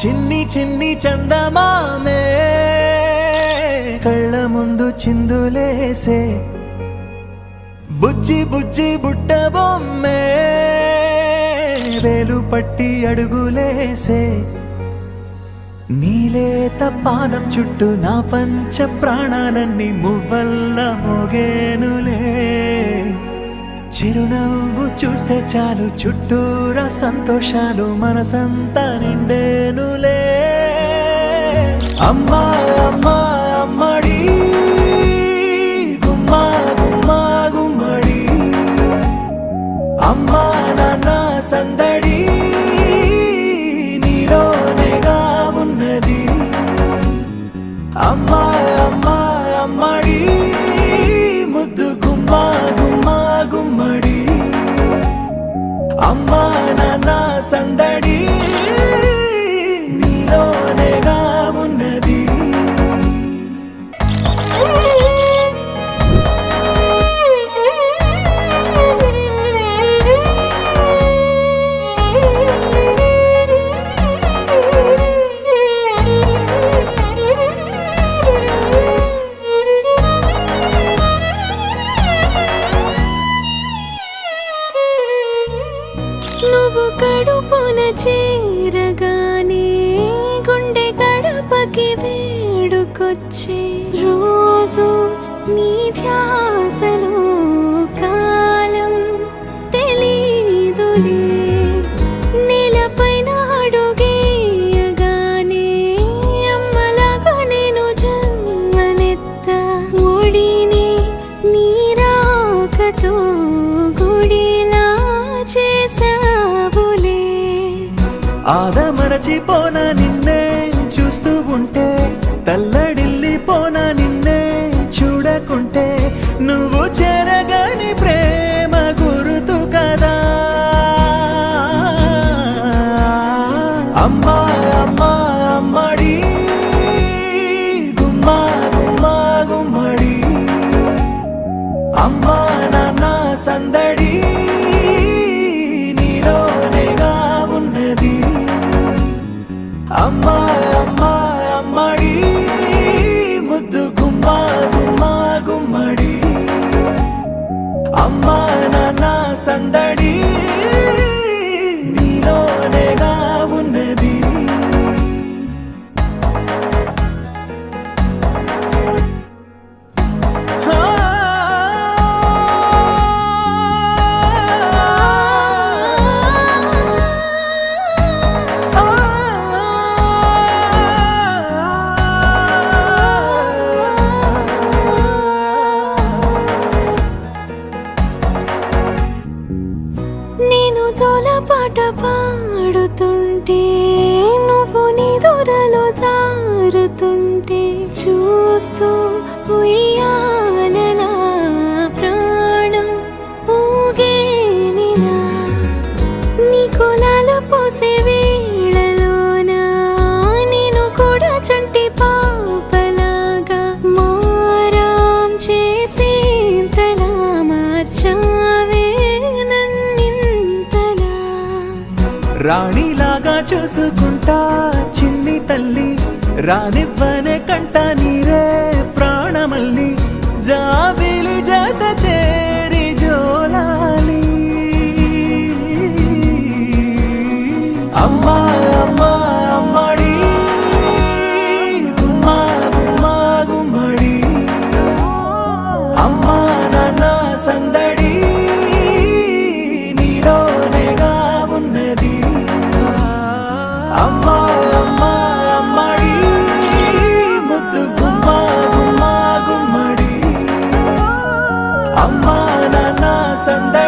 చిన్ని చిన్ని చందమామే కళ్ళ ముందు చిందులేసే బుజ్జి బుజ్జి బుట్ట బొమ్మే వేలు పట్టి అడుగులేసే నీలేత పానం చుట్టూ నా పంచ ప్రాణాలన్నీ మువ్వల్ల మోగేనులే చిరునవ్వు చూస్తే చాలు చుట్టూరా సంతోషాలు మనసంతా నిండేనులే అమ్మా అమ్మా అమ్మడి గుమ్మా గుమ్మా గుమ్మడి అమ్మా నాన్న సందడి నీలోనేగా ఉన్నది అమ్మా అమ్మా అమ్మడి ముద్దు గుమ్మా గుమ్మా గుమ్మడి అమ్మా నాన్న సందడి నీలోనేగా ఉన్నది నువ్వు కడుపున చేరగానే గుండె గడపకి వేడుకొచ్చే రోజు నీ ధ్యాసలో కాలం తెలీదులే నేలపైన అడుగేయగానే అమ్మలాగా నేను జన్మనెత్త ఒడిని నీ రాకతో గుడిలా చేసావులే ఆదమరచిపోనా నిన్నే చూస్తూ ఉంటే తల్లడిల్లిపోనా నిన్నే చూడకుంటే నువ్వు చెరగని ప్రేమ గుర్తు కదా అమ్మా అమ్మా అమ్మడి గుమ్మా గుమ్మా గుమ్మడి అమ్మా నాన్న సందడి నీలోనేగా ఉన్నది అమ్మా అమ్మా అమ్మడి ముద్దు గుమ్మా గుమ్మా గుమ్మడి అమ్మా నాన్న సందడి నీలోనేగా ఉన్నది నేను జోలపాట పాడుతుంటే నువ్వు నిదురలో జారుతుంటే చూస్తూ ఉయ్యాలలా ప్రాణం ఊగేనిలా నీ కులాల పోసే వేళలోన నేను కూడా చంటి పాపలాగా మారాం చేసేంతలా మార్చావే రాణిలాగా చూసుకుంటా చిన్ని తల్లి రానివ్వనే కంట నీరే ప్రాణమల్లి జాబిలి జత చేరి జోలాలి అమ్మా అమ్మా అమ్మడి గుమ్మా గుమ్మా గుమ్మడి అమ్మా నాన్న సందడి నీలోనేగా ఉన్నది అమ్మా అమ్మా అమ్మడి ముద్దు గుమ్మా గుమ్మా గుమ్మడి అమ్మా నాన్న సందడి